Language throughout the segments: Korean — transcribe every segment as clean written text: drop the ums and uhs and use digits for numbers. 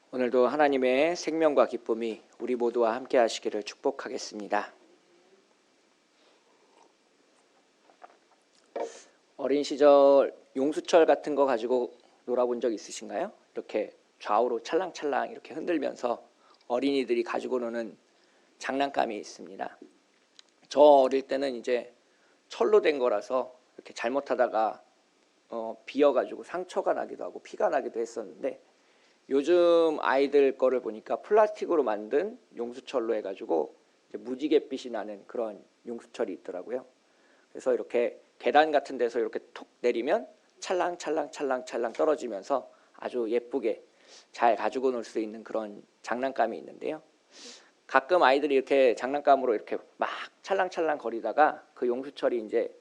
오늘도 하나님의 생명과 기쁨이 우리 모두와 함께 하시기를 축복하겠습니다. 어린 시절 용수철 같은 거 가지고 놀아본 적 있으신가요? 이렇게 좌우로 찰랑찰랑 이렇게 흔들면서 어린이들이 가지고 노는 장난감이 있습니다. 저 어릴 때는 이제 철로 된 거라서 이렇게 잘못하다가 비어가지고 상처가 나기도 하고 피가 나기도 했었는데, 요즘 아이들 거를 보니까 플라스틱으로 만든 용수철로 해가지고 이제 무지갯빛이 나는 그런 용수철이 있더라고요. 그래서 이렇게 계단 같은 데서 이렇게 톡 내리면 찰랑찰랑 떨어지면서 아주 예쁘게 잘 가지고 놀 수 있는 그런 장난감이 있는데요. 가끔 아이들이 이렇게 장난감으로 이렇게 막 찰랑찰랑 거리다가 그 용수철이 이제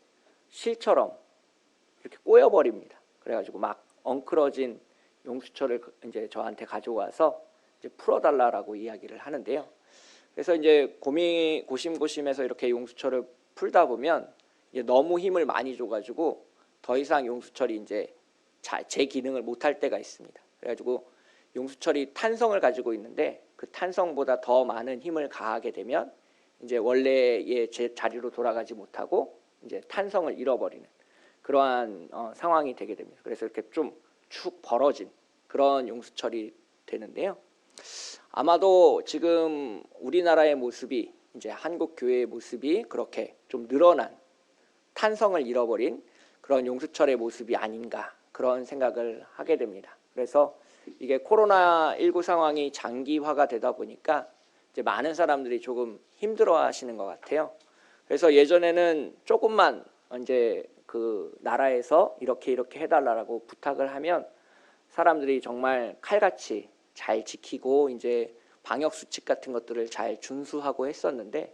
실처럼 이렇게 꼬여버립니다. 그래가지고 막 엉클어진 용수철을 이제 저한테 가지고 와서 이제 풀어달라고 이야기를 하는데요. 그래서 이제 고심고심해서 이렇게 용수철을 풀다 보면 이제 너무 힘을 많이 줘가지고 더 이상 용수철이 이제 제 기능을 못할 때가 있습니다. 그래가지고 용수철이 탄성을 가지고 있는데 그 탄성보다 더 많은 힘을 가하게 되면 이제 원래의 제 자리로 돌아가지 못하고 이제 탄성을 잃어버리는 그러한 상황이 되게 됩니다. 그래서 이렇게 좀 축 벌어진 그런 용수철이 되는데요. 아마도 지금 우리나라의 모습이, 이제 한국 교회의 모습이 그렇게 좀 늘어난, 탄성을 잃어버린 그런 용수철의 모습이 아닌가, 그런 생각을 하게 됩니다. 그래서 이게 코로나19 상황이 장기화가 되다 보니까 이제 많은 사람들이 조금 힘들어하시는 것 같아요. 그래서 예전에는 조금만 이제 그 나라에서 이렇게 해달라고 부탁을 하면 사람들이 정말 칼같이 잘 지키고 이제 방역 수칙 같은 것들을 잘 준수하고 했었는데,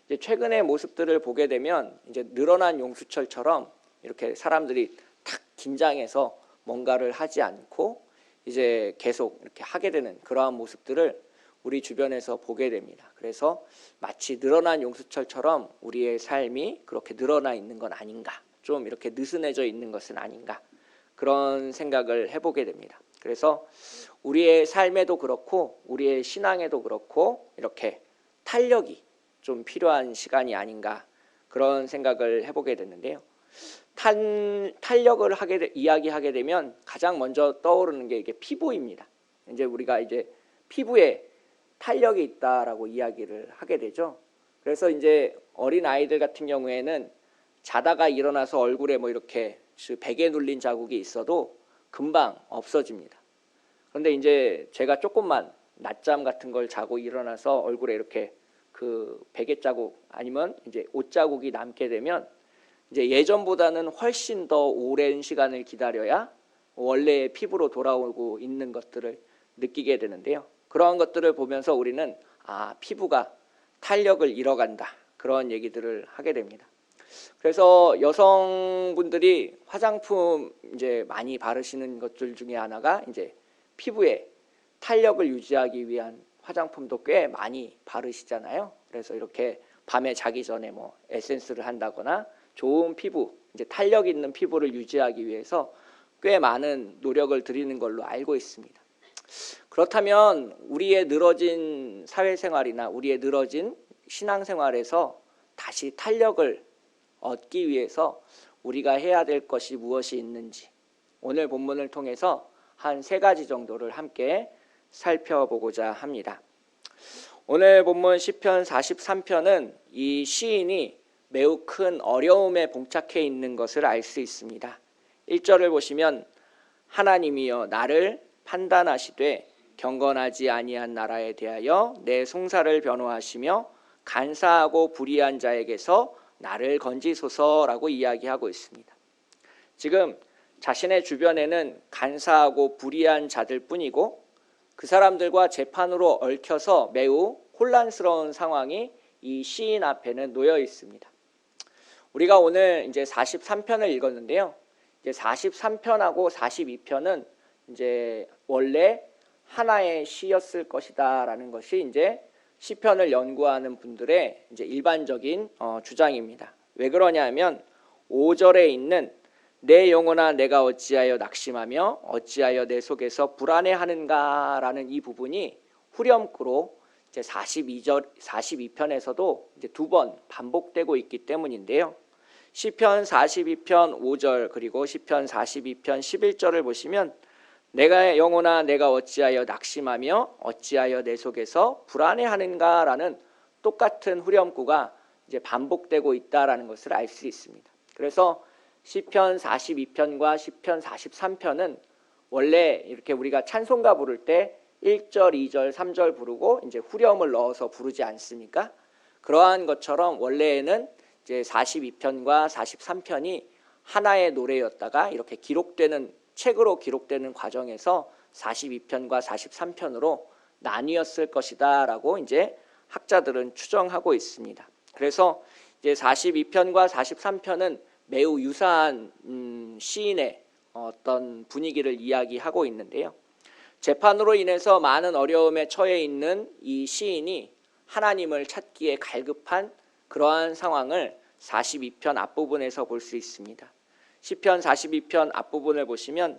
이제 최근의 모습들을 보게 되면 이제 늘어난 용수철처럼 이렇게 사람들이 탁 긴장해서 뭔가를 하지 않고 이제 계속 이렇게 하게 되는 그러한 모습들을 우리 주변에서 보게 됩니다. 그래서 마치 늘어난 용수철처럼 우리의 삶이 그렇게 늘어나 있는 건 아닌가, 좀 이렇게 느슨해져 있는 것은 아닌가, 그런 생각을 해보게 됩니다. 그래서 우리의 삶에도 그렇고 우리의 신앙에도 그렇고 이렇게 탄력이 좀 필요한 시간이 아닌가, 그런 생각을 해보게 됐는데요. 탄력을 이야기하게 되면 가장 먼저 떠오르는 게 이게 피부입니다. 이제 우리가 이제 피부에 탄력이 있다라고 이야기를 하게 되죠. 그래서 이제 어린 아이들 같은 경우에는 자다가 일어나서 얼굴에 뭐 이렇게 베개 눌린 자국이 있어도 금방 없어집니다. 그런데 이제 제가 조금만 낮잠 같은 걸 자고 일어나서 얼굴에 이렇게 그 베개 자국 아니면 이제 옷 자국이 남게 되면 이제 예전보다는 훨씬 더 오랜 시간을 기다려야 원래의 피부로 돌아오고 있는 것들을 느끼게 되는데요. 그러한 것들을 보면서 우리는 피부가 탄력을 잃어간다, 그런 얘기들을 하게 됩니다. 그래서 여성분들이 화장품 이제 많이 바르시는 것들 중에 하나가 이제 피부에 탄력을 유지하기 위한 화장품도 꽤 많이 바르시잖아요. 그래서 이렇게 밤에 자기 전에 뭐 에센스를 한다거나 좋은 피부, 이제 탄력 있는 피부를 유지하기 위해서 꽤 많은 노력을 들이는 걸로 알고 있습니다. 그렇다면 우리의 늘어진 사회생활이나 우리의 늘어진 신앙생활에서 다시 탄력을 얻기 위해서 우리가 해야 될 것이 무엇이 있는지, 오늘 본문을 통해서 한 3가지 정도를 함께 살펴보고자 합니다. 오늘 본문 시편 43편은 이 시인이 매우 큰 어려움에 봉착해 있는 것을 알 수 있습니다. 1절을 보시면 하나님이여 나를 판단하시되 경건하지 아니한 나라에 대하여 내 송사를 변호하시며 간사하고 불의한 자에게서 나를 건지소서라고 이야기하고 있습니다. 지금 자신의 주변에는 간사하고 불의한 자들 뿐이고 그 사람들과 재판으로 얽혀서 매우 혼란스러운 상황이 이 시인 앞에는 놓여 있습니다. 우리가 오늘 이제 43편을 읽었는데요. 이제 43편하고 42편은 이제 원래 하나의 시였을 것이다라는 것이 이제 시편을 연구하는 분들의 이제 일반적인 주장입니다. 왜 그러냐면 5절에 있는 내 영혼아 내가 어찌하여 낙심하며 어찌하여 내 속에서 불안해하는가라는 이 부분이 후렴구로 이제 42편에서도 이제 두 번 반복되고 있기 때문인데요. 시편 42편 5절 그리고 시편 42편 11절을 보시면 내가 영혼아 내가 어찌하여 낙심하며 어찌하여 내 속에서 불안해하는가라는 똑같은 후렴구가 이제 반복되고 있다라는 것을 알 수 있습니다. 그래서 시편 42편과 시편 43편은 원래 이렇게 우리가 찬송가 부를 때 1절, 2절, 3절 부르고 이제 후렴을 넣어서 부르지 않습니까? 그러한 것처럼 원래에는 이제 42편과 43편이 하나의 노래였다가 이렇게 기록되는 책으로 기록되는 과정에서 42편과 43편으로 나뉘었을 것이다라고 이제 학자들은 추정하고 있습니다. 그래서 이제 42편과 43편은 매우 유사한 시인의 어떤 분위기를 이야기하고 있는데요. 재판으로 인해서 많은 어려움에 처해 있는 이 시인이 하나님을 찾기에 갈급한 그러한 상황을 42편 앞부분에서 볼 수 있습니다. 시편 42편 앞부분을 보시면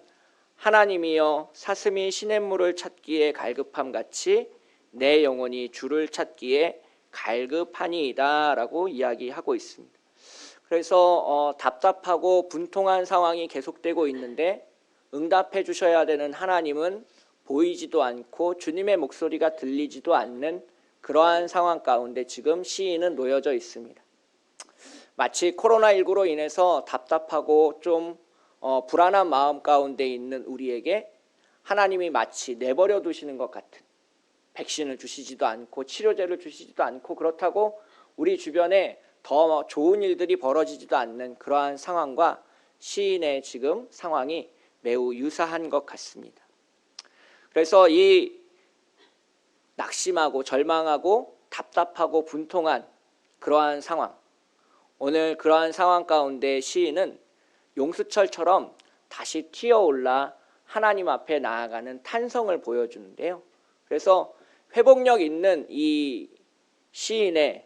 하나님이여 사슴이 시냇물을 찾기에 갈급함 같이 내 영혼이 주를 찾기에 갈급하니이다 라고 이야기하고 있습니다. 그래서 답답하고 분통한 상황이 계속되고 있는데 응답해 주셔야 되는 하나님은 보이지도 않고 주님의 목소리가 들리지도 않는 그러한 상황 가운데 지금 시인은 놓여져 있습니다. 마치 코로나19로 인해서 답답하고 좀 불안한 마음 가운데 있는 우리에게 하나님이 마치 내버려 두시는 것 같은, 백신을 주시지도 않고 치료제를 주시지도 않고 그렇다고 우리 주변에 더 좋은 일들이 벌어지지도 않는 그러한 상황과 시인의 지금 상황이 매우 유사한 것 같습니다. 그래서 이 낙심하고 절망하고 답답하고 분통한 그러한 상황, 오늘 그러한 상황 가운데 시인은 용수철처럼 다시 튀어올라 하나님 앞에 나아가는 탄성을 보여주는데요. 그래서 회복력 있는 이 시인의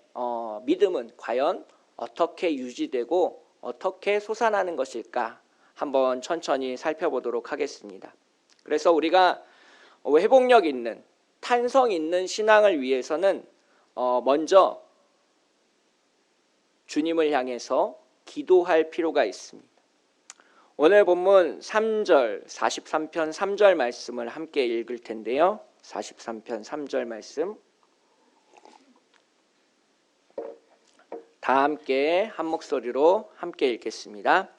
믿음은 과연 어떻게 유지되고 어떻게 솟아나는 것일까 한번 천천히 살펴보도록 하겠습니다. 그래서 우리가 회복력 있는 탄성 있는 신앙을 위해서는 먼저 주님을 향해서 기도할 필요가 있습니다. 오늘 본문 3절 43편 3절 말씀을 함께 읽을 텐데요. 43편 3절 말씀 다 함께 한 목소리로 함께 읽겠습니다.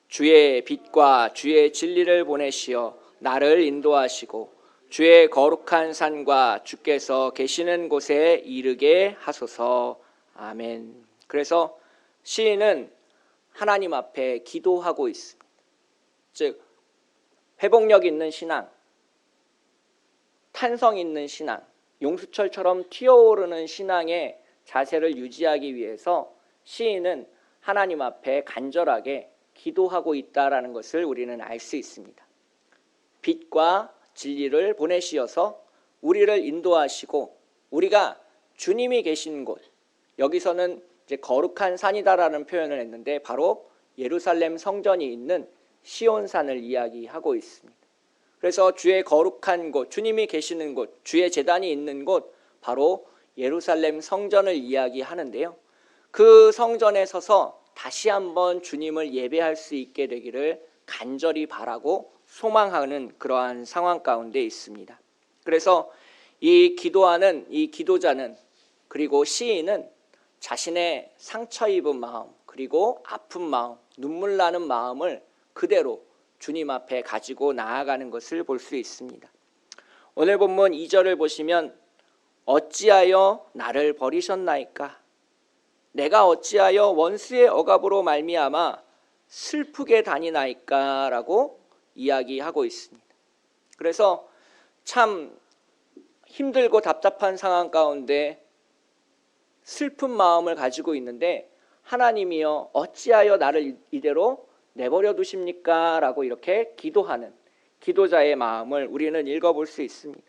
주의 빛과 주의 진리를 보내시어 나를 인도하시고 주의 거룩한 산과 주께서 계시는 곳에 이르게 하소서. 아멘. 그래서 시인은 하나님 앞에 기도하고 있습니다. 즉 회복력 있는 신앙, 탄성 있는 신앙, 용수철처럼 튀어오르는 신앙의 자세를 유지하기 위해서 시인은 하나님 앞에 간절하게 기도하고 있다라는 것을 우리는 알 수 있습니다. 빛과 진리를 보내시어서 우리를 인도하시고 우리가 주님이 계신 곳, 여기서는 이제 거룩한 산이다라는 표현을 했는데 바로 예루살렘 성전이 있는 시온산을 이야기하고 있습니다. 그래서 주의 거룩한 곳, 주님이 계시는 곳, 주의 제단이 있는 곳, 바로 예루살렘 성전을 이야기하는데요. 그 성전에 서서 다시 한번 주님을 예배할 수 있게 되기를 간절히 바라고 소망하는 그러한 상황 가운데 있습니다. 그래서 이 기도하는 이 기도자는 그리고 시인은 자신의 상처 입은 마음 그리고 아픈 마음, 눈물 나는 마음을 그대로 주님 앞에 가지고 나아가는 것을 볼 수 있습니다. 오늘 본문 2절을 보시면 어찌하여 나를 버리셨나이까? 내가 어찌하여 원수의 억압으로 말미암아 슬프게 다니나이까? 라고 이야기하고 있습니다. 그래서 참 힘들고 답답한 상황 가운데 슬픈 마음을 가지고 있는데 하나님이여 어찌하여 나를 이대로 내버려 두십니까? 라고 이렇게 기도하는 기도자의 마음을 우리는 읽어볼 수 있습니다.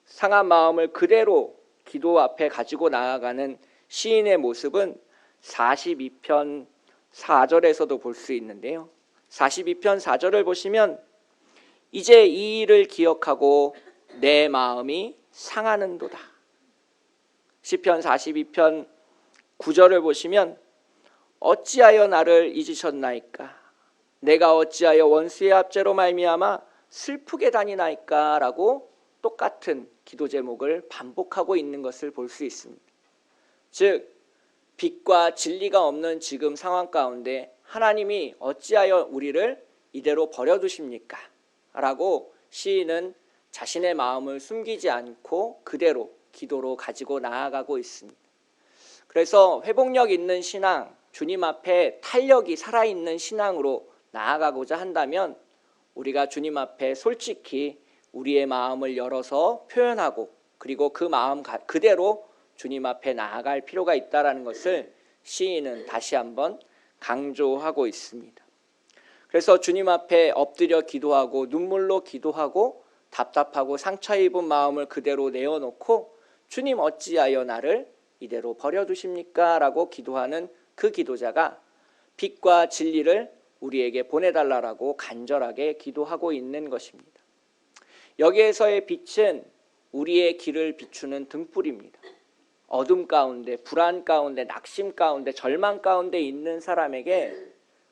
상한 마음을 그대로 기도 앞에 가지고 나아가는 시인의 모습은 42편 4절에서도 볼 수 있는데요. 42편 4절을 보시면 이제 이 일을 기억하고 내 마음이 상하는도다. 시편 42편 9절을 보시면 어찌하여 나를 잊으셨나이까? 내가 어찌하여 원수의 압제로 말미암아 슬프게 다니나이까? 라고 똑같은 기도 제목을 반복하고 있는 것을 볼 수 있습니다. 즉 빛과 진리가 없는 지금 상황 가운데 하나님이 어찌하여 우리를 이대로 버려두십니까? 라고 시인은 자신의 마음을 숨기지 않고 그대로 기도로 가지고 나아가고 있습니다. 그래서 회복력 있는 신앙, 주님 앞에 탄력이 살아있는 신앙으로 나아가고자 한다면 우리가 주님 앞에 솔직히 우리의 마음을 열어서 표현하고 그리고 그 마음 그대로 주님 앞에 나아갈 필요가 있다는 것을 시인은 다시 한번 강조하고 있습니다. 그래서 주님 앞에 엎드려 기도하고 눈물로 기도하고 답답하고 상처 입은 마음을 그대로 내어놓고 주님 어찌하여 나를 이대로 버려두십니까? 라고 기도하는 그 기도자가 빛과 진리를 우리에게 보내달라고 간절하게 기도하고 있는 것입니다. 여기에서의 빛은 우리의 길을 비추는 등불입니다. 어둠 가운데, 불안 가운데, 낙심 가운데, 절망 가운데 있는 사람에게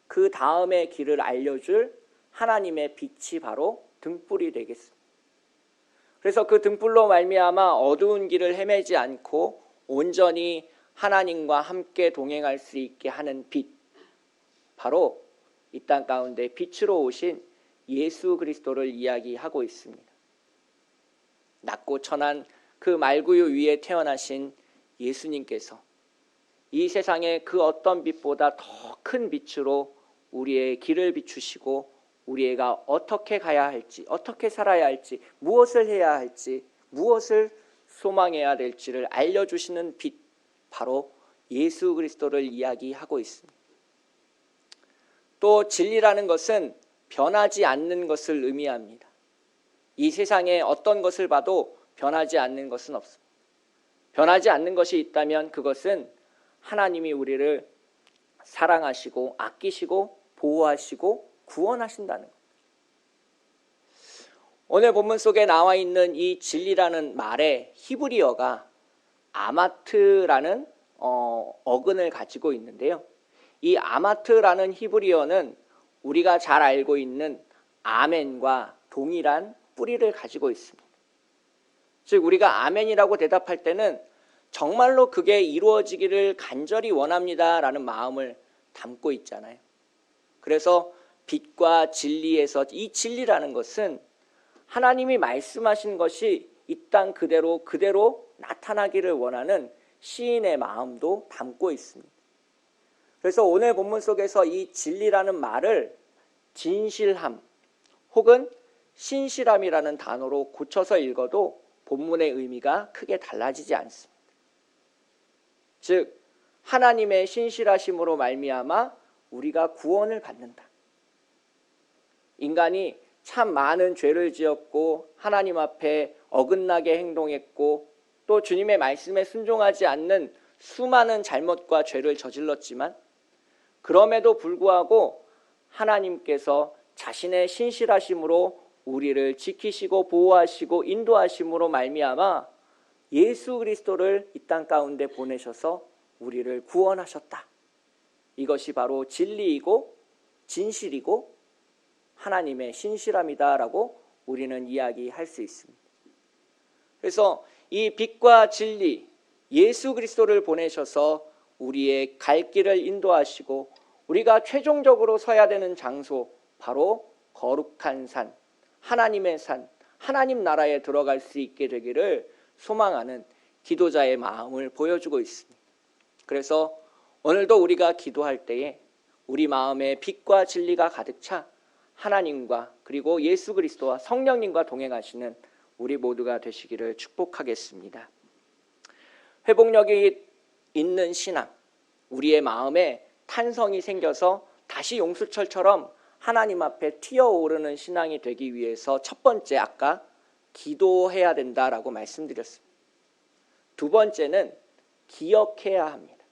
그 다음의 길을 알려줄 하나님의 빛이 바로 등불이 되겠습니다. 그래서 그 등불로 말미암아 어두운 길을 헤매지 않고 온전히 하나님과 함께 동행할 수 있게 하는 빛, 바로 이 땅 가운데 빛으로 오신 예수 그리스도를 이야기하고 있습니다. 낮고 천한 그 말구유 위에 태어나신 예수님께서 이 세상의 그 어떤 빛보다 더 큰 빛으로 우리의 길을 비추시고 우리가 어떻게 가야 할지, 어떻게 살아야 할지, 무엇을 해야 할지, 무엇을 소망해야 될지를 알려주시는 빛, 바로 예수 그리스도를 이야기하고 있습니다. 또 진리라는 것은 변하지 않는 것을 의미합니다. 이 세상에 어떤 것을 봐도 변하지 않는 것은 없습니다. 변하지 않는 것이 있다면 그것은 하나님이 우리를 사랑하시고 아끼시고 보호하시고 구원하신다는 것. 오늘 본문 속에 나와 있는 이 진리라는 말의 히브리어가 아마트라는 어근을 가지고 있는데요. 이 아마트라는 히브리어는 우리가 잘 알고 있는 아멘과 동일한 뿌리를 가지고 있습니다. 즉 우리가 아멘이라고 대답할 때는 정말로 그게 이루어지기를 간절히 원합니다라는 마음을 담고 있잖아요. 그래서 빛과 진리에서 이 진리라는 것은 하나님이 말씀하신 것이 이 땅 그대로 나타나기를 원하는 시인의 마음도 담고 있습니다. 그래서 오늘 본문 속에서 이 진리라는 말을 진실함 혹은 신실함이라는 단어로 고쳐서 읽어도 본문의 의미가 크게 달라지지 않습니다. 즉 하나님의 신실하심으로 말미암아 우리가 구원을 받는다. 인간이 참 많은 죄를 지었고 하나님 앞에 어긋나게 행동했고 또 주님의 말씀에 순종하지 않는 수많은 잘못과 죄를 저질렀지만 그럼에도 불구하고 하나님께서 자신의 신실하심으로 우리를 지키시고 보호하시고 인도하심으로 말미암아 예수 그리스도를 이 땅 가운데 보내셔서 우리를 구원하셨다. 이것이 바로 진리이고 진실이고 하나님의 신실함이다라고 우리는 이야기할 수 있습니다. 그래서 이 빛과 진리, 예수 그리스도를 보내셔서 우리의 갈 길을 인도하시고 우리가 최종적으로 서야 되는 장소, 바로 거룩한 산, 하나님의 산, 하나님 나라에 들어갈 수 있게 되기를 소망하는 기도자의 마음을 보여주고 있습니다. 그래서 오늘도 우리가 기도할 때에 우리 마음에 빛과 진리가 가득 차 하나님과 그리고 예수 그리스도와 성령님과 동행하시는 우리 모두가 되시기를 축복하겠습니다. 회복력이 있는 신앙, 우리의 마음에 탄성이 생겨서 다시 용수철처럼 하나님 앞에 튀어오르는 신앙이 되기 위해서 첫 번째 아까 기도해야 된다라고 말씀드렸습니다. 두 번째는 기억해야 합니다.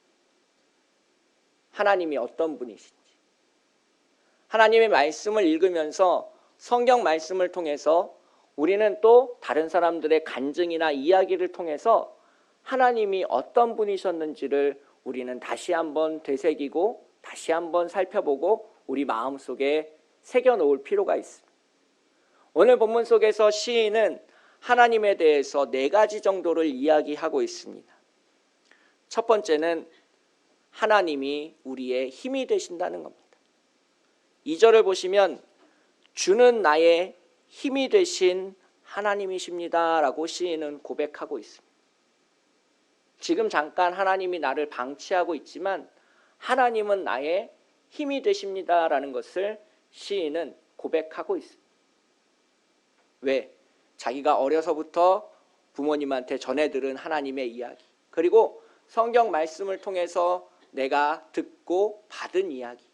하나님이 어떤 분이신지, 하나님의 말씀을 읽으면서 성경 말씀을 통해서 우리는 또 다른 사람들의 간증이나 이야기를 통해서 하나님이 어떤 분이셨는지를 우리는 다시 한번 되새기고 다시 한번 살펴보고 우리 마음속에 새겨놓을 필요가 있습니다. 오늘 본문 속에서 시인은 하나님에 대해서 4가지 정도를 이야기하고 있습니다. 첫 번째는 하나님이 우리의 힘이 되신다는 겁니다. 2절을 보시면 주는 나의 힘이 되신 하나님이십니다 라고 시인은 고백하고 있습니다. 지금 잠깐 하나님이 나를 방치하고 있지만 하나님은 나의 힘이 되십니다 라는 것을 시인은 고백하고 있습니다. 왜? 자기가 어려서부터 부모님한테 전해 들은 하나님의 이야기, 그리고 성경 말씀을 통해서 내가 듣고 받은 이야기,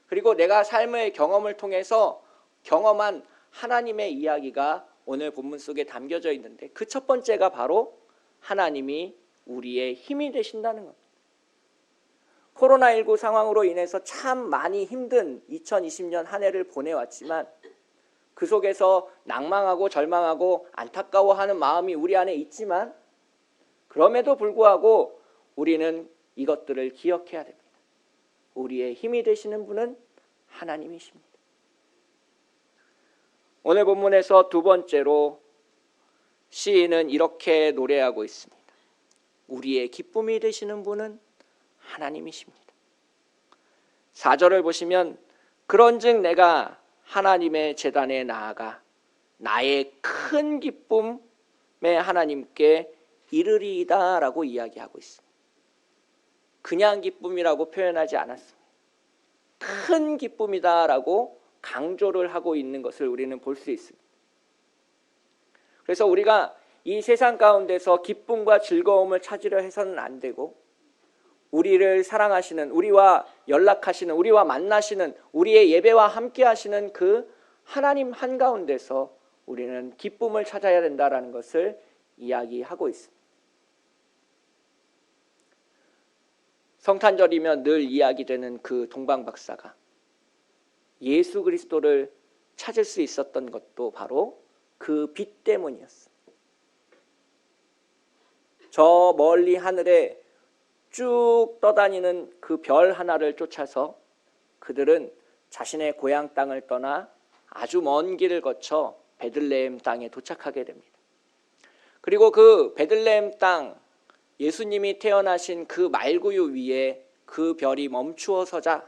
그리고 내가 삶의 경험을 통해서 경험한 하나님의 이야기가 오늘 본문 속에 담겨져 있는데, 그 첫 번째가 바로 하나님이 우리의 힘이 되신다는 겁니다. 코로나19 상황으로 인해서 참 많이 힘든 2020년 한 해를 보내왔지만 그 속에서 낭망하고 절망하고 안타까워하는 마음이 우리 안에 있지만, 그럼에도 불구하고 우리는 이것들을 기억해야 됩니다. 우리의 힘이 되시는 분은 하나님이십니다. 오늘 본문에서 두 번째로 시인은 이렇게 노래하고 있습니다. 우리의 기쁨이 되시는 분은 하나님이십니다. 4절을 보시면 그런즉 내가 하나님의 제단에 나아가 나의 큰 기쁨에 하나님께 이르리이다 라고 이야기하고 있습니다. 그냥 기쁨이라고 표현하지 않았습니다. 큰 기쁨이다 라고 강조를 하고 있는 것을 우리는 볼 수 있습니다. 그래서 우리가 이 세상 가운데서 기쁨과 즐거움을 찾으려 해서는 안 되고, 우리를 사랑하시는, 우리와 연락하시는, 우리와 만나시는, 우리의 예배와 함께 하시는 그 하나님 한가운데서 우리는 기쁨을 찾아야 된다라는 것을 이야기하고 있습니다. 성탄절이면 늘 이야기되는 그 동방박사가 예수 그리스도를 찾을 수 있었던 것도 바로 그 빛 때문이었습니다. 저 멀리 하늘에 쭉 떠다니는 그 별 하나를 쫓아서 그들은 자신의 고향 땅을 떠나 아주 먼 길을 거쳐 베들레헴 땅에 도착하게 됩니다. 그리고 그 베들레헴 땅, 예수님이 태어나신 그 말구유 위에 그 별이 멈추어 서자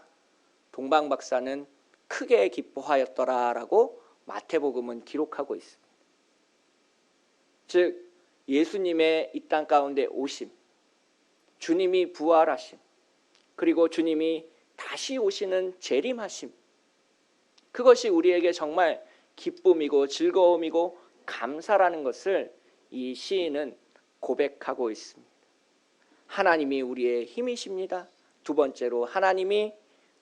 동방박사는 크게 기뻐하였더라라고 마태복음은 기록하고 있습니다. 즉 예수님의 이 땅 가운데 오심, 주님이 부활하심, 그리고 주님이 다시 오시는 재림하심, 그것이 우리에게 정말 기쁨이고 즐거움이고 감사라는 것을 이 시인은 고백하고 있습니다. 하나님이 우리의 힘이십니다. 두 번째로 하나님이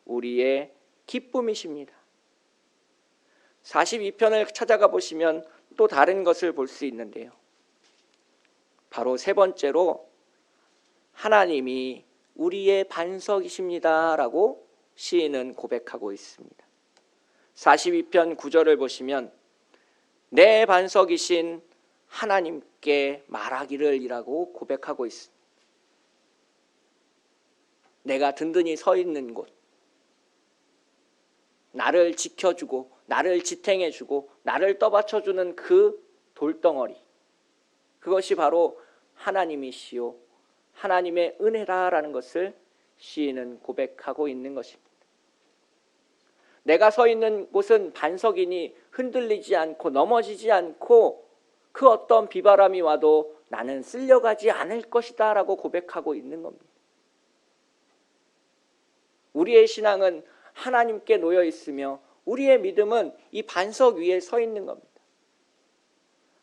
우리의 기쁨이십니다. 42편을 찾아가 보시면 또 다른 것을 볼 수 있는데요. 바로 세 번째로 하나님이 우리의 반석이십니다 라고 시인은 고백하고 있습니다. 42편 9절을 보시면 내 반석이신 하나님께 말하기를 이라고 고백하고 있습니다. 내가 든든히 서 있는 곳, 나를 지켜주고 나를 지탱해주고 나를 떠받쳐주는 그 돌덩어리, 그것이 바로 하나님이시요 하나님의 은혜다라는 것을 시인은 고백하고 있는 것입니다. 내가 서 있는 곳은 반석이니 흔들리지 않고 넘어지지 않고 그 어떤 비바람이 와도 나는 쓸려가지 않을 것이다 라고 고백하고 있는 겁니다. 우리의 신앙은 하나님께 놓여 있으며 우리의 믿음은 이 반석 위에 서 있는 겁니다.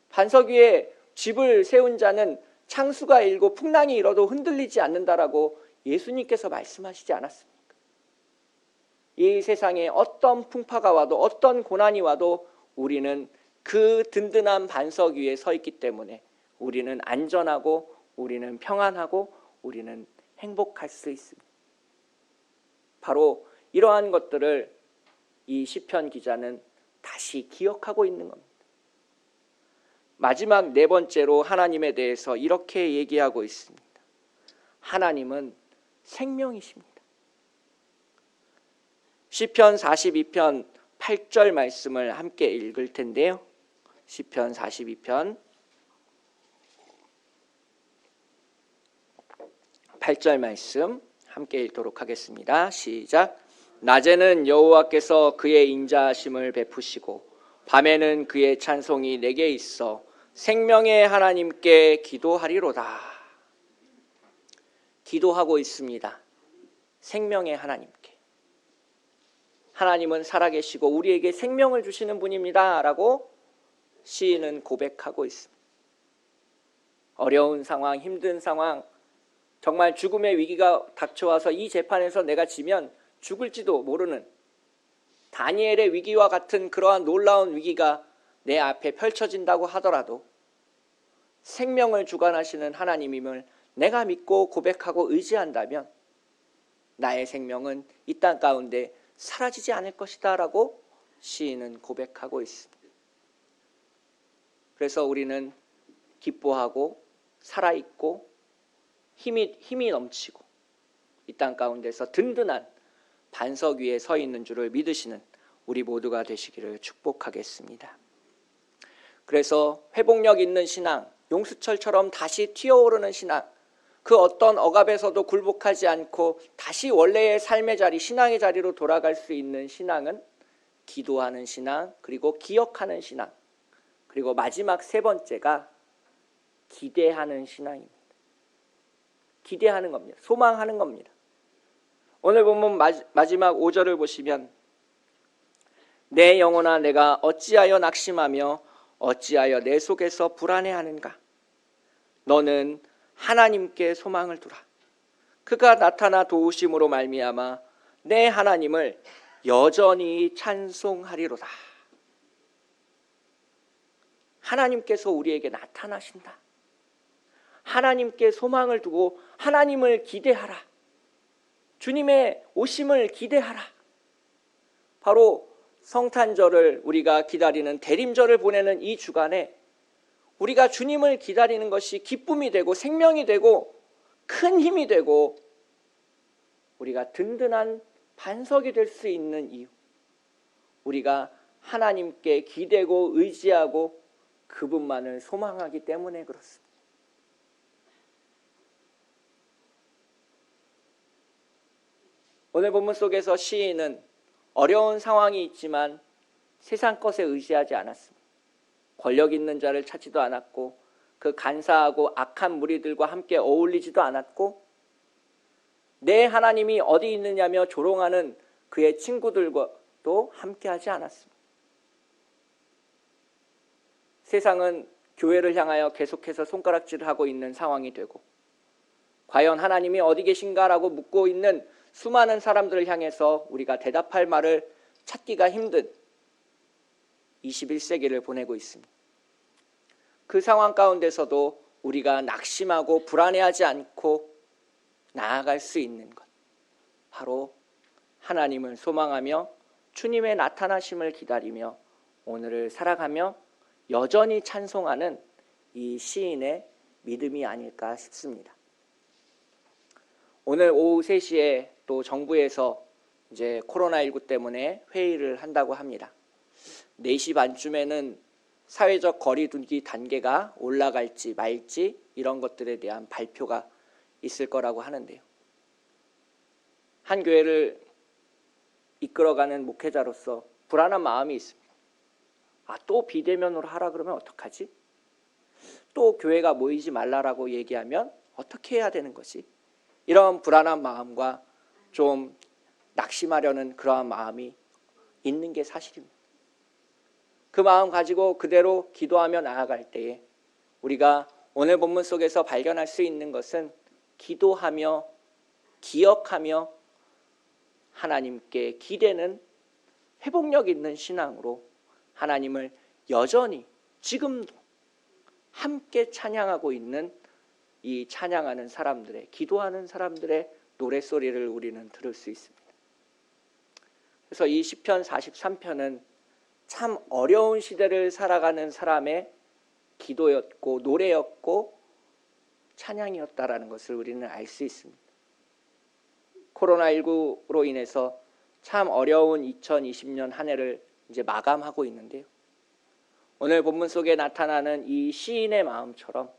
반석 위에 집을 세운 자는 창수가 일고 풍랑이 일어도 흔들리지 않는다라고 예수님께서 말씀하시지 않았습니까? 이 세상에 어떤 풍파가 와도 어떤 고난이 와도 우리는 그 든든한 반석 위에 서 있기 때문에 우리는 안전하고 우리는 평안하고 우리는 행복할 수 있습니다. 바로 이러한 것들을 이 시편 기자는 다시 기억하고 있는 겁니다. 마지막 네 번째로 하나님에 대해서 이렇게 얘기하고 있습니다. 하나님은 생명이십니다. 시편 42편 8절 말씀을 함께 읽을 텐데요. 시편 42편 8절 말씀 함께 읽도록 하겠습니다. 시작. 낮에는 여호와께서 그의 인자하심을 베푸시고 밤에는 그의 찬송이 내게 있어 생명의 하나님께 기도하리로다. 기도하고 있습니다. 생명의 하나님께. 하나님은 살아계시고 우리에게 생명을 주시는 분입니다 라고 시인은 고백하고 있습니다. 어려운 상황, 힘든 상황, 정말 죽음의 위기가 닥쳐와서 이 재판에서 내가 지면 죽을지도 모르는 다니엘의 위기와 같은 그러한 놀라운 위기가 내 앞에 펼쳐진다고 하더라도 생명을 주관하시는 하나님임을 내가 믿고 고백하고 의지한다면 나의 생명은 이 땅 가운데 사라지지 않을 것이다 라고 시인은 고백하고 있습니다. 그래서 우리는 기뻐하고 살아있고 힘이 넘치고 이 땅 가운데서 든든한 반석 위에 서 있는 줄을 믿으시는 우리 모두가 되시기를 축복하겠습니다. 그래서 회복력 있는 신앙, 용수철처럼 다시 튀어오르는 신앙, 그 어떤 억압에서도 굴복하지 않고 다시 원래의 삶의 자리, 신앙의 자리로 돌아갈 수 있는 신앙은 기도하는 신앙, 그리고 기억하는 신앙, 그리고 마지막 세 번째가 기대하는 신앙입니다. 기대하는 겁니다. 소망하는 겁니다. 오늘 본문 마지막 5절을 보시면 내 영혼아 내가 어찌하여 낙심하며 어찌하여 내 속에서 불안해하는가. 너는 하나님께 소망을 두라. 그가 나타나 도우심으로 말미암아 내 하나님을 여전히 찬송하리로다. 하나님께서 우리에게 나타나신다. 하나님께 소망을 두고 하나님을 기대하라. 주님의 오심을 기대하라. 바로 성탄절을 우리가 기다리는 대림절을 보내는 이 주간에 우리가 주님을 기다리는 것이 기쁨이 되고 생명이 되고 큰 힘이 되고 우리가 든든한 반석이 될 수 있는 이유, 우리가 하나님께 기대고 의지하고 그분만을 소망하기 때문에 그렇습니다. 오늘 본문 속에서 시인은 어려운 상황이 있지만 세상 것에 의지하지 않았습니다. 권력 있는 자를 찾지도 않았고 그 간사하고 악한 무리들과 함께 어울리지도 않았고 내 하나님이 어디 있느냐며 조롱하는 그의 친구들과도 함께하지 않았습니다. 세상은 교회를 향하여 계속해서 손가락질을 하고 있는 상황이 되고 과연 하나님이 어디 계신가라고 묻고 있는 수많은 사람들을 향해서 우리가 대답할 말을 찾기가 힘든 21세기를 보내고 있습니다. 그 상황 가운데서도 우리가 낙심하고 불안해하지 않고 나아갈 수 있는 것, 바로 하나님을 소망하며 주님의 나타나심을 기다리며 오늘을 살아가며 여전히 찬송하는 이 시인의 믿음이 아닐까 싶습니다. 오늘 오후 3시에 또 정부에서 이제 코로나19 때문에 회의를 한다고 합니다. 4시 반쯤에는 사회적 거리 두기 단계가 올라갈지 말지 이런 것들에 대한 발표가 있을 거라고 하는데요. 한 교회를 이끌어가는 목회자로서 불안한 마음이 있습니다. 또 비대면으로 하라 그러면 어떡하지? 또 교회가 모이지 말라라고 얘기하면 어떻게 해야 되는 거지? 이런 불안한 마음과 좀 낙심하려는 그러한 마음이 있는 게 사실입니다. 그 마음 가지고 그대로 기도하며 나아갈 때에 우리가 오늘 본문 속에서 발견할 수 있는 것은 기도하며 기억하며 하나님께 기대는 회복력 있는 신앙으로 하나님을 여전히 지금도 함께 찬양하고 있는 이 찬양하는 사람들의, 기도하는 사람들의 노랫소리를 우리는 들을 수 있습니다. 그래서 이 시편 43편은 참 어려운 시대를 살아가는 사람의 기도였고 노래였고 찬양이었다라는 것을 우리는 알 수 있습니다. 코로나19로 인해서 참 어려운 2020년 한 해를 이제 마감하고 있는데요. 오늘 본문 속에 나타나는 이 시인의 마음처럼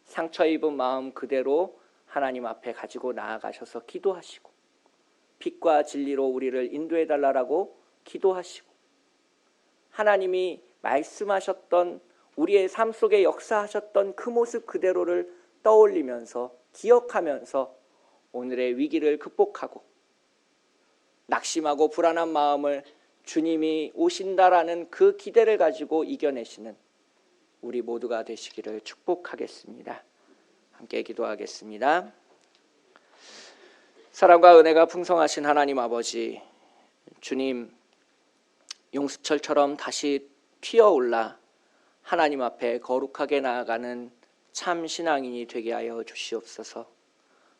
상처 입은 마음 그대로 하나님 앞에 가지고 나아가셔서 기도하시고 빛과 진리로 우리를 인도해 달라고 기도하시고 하나님이 말씀하셨던 우리의 삶 속에 역사하셨던 그 모습 그대로를 떠올리면서 기억하면서 오늘의 위기를 극복하고 낙심하고 불안한 마음을 주님이 오신다라는 그 기대를 가지고 이겨내시는 우리 모두가 되시기를 축복하겠습니다. 함께 기도하겠습니다. 사랑과 은혜가 풍성하신 하나님 아버지, 주님 용수철처럼 다시 튀어올라 하나님 앞에 거룩하게 나아가는 참 신앙인이 되게 하여 주시옵소서.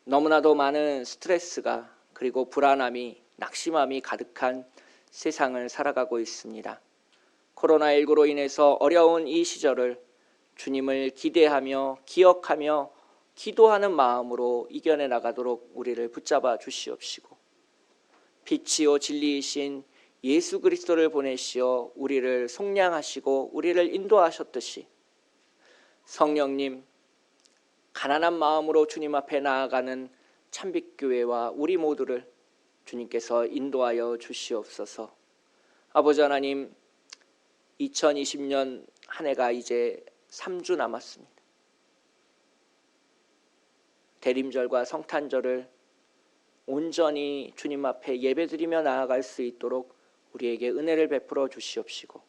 너무나도 많은 스트레스가 그리고 불안함이 낙심함이 가득한 세상을 살아가고 있습니다. 코로나19로 인해서 어려운 이 시절을 주님을 기대하며 기억하며 기도하는 마음으로 이겨내 나가도록 우리를 붙잡아 주시옵시고 빛이요 진리이신 예수 그리스도를 보내시어 우리를 속량하시고 우리를 인도하셨듯이 성령님 가난한 마음으로 주님 앞에 나아가는 참빛교회와 우리 모두를 주님께서 인도하여 주시옵소서. 아버지 하나님, 2020년 한 해가 이제 3주 남았습니다. 대림절과 성탄절을 온전히 주님 앞에 예배드리며 나아갈 수 있도록 우리에게 은혜를 베풀어 주시옵시고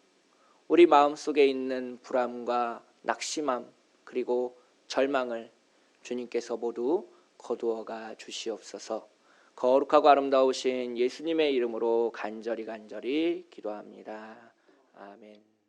우리 마음속에 있는 불안과 낙심함 그리고 절망을 주님께서 모두 거두어가 주시옵소서. 거룩하고 아름다우신 예수님의 이름으로 간절히 기도합니다. 아멘.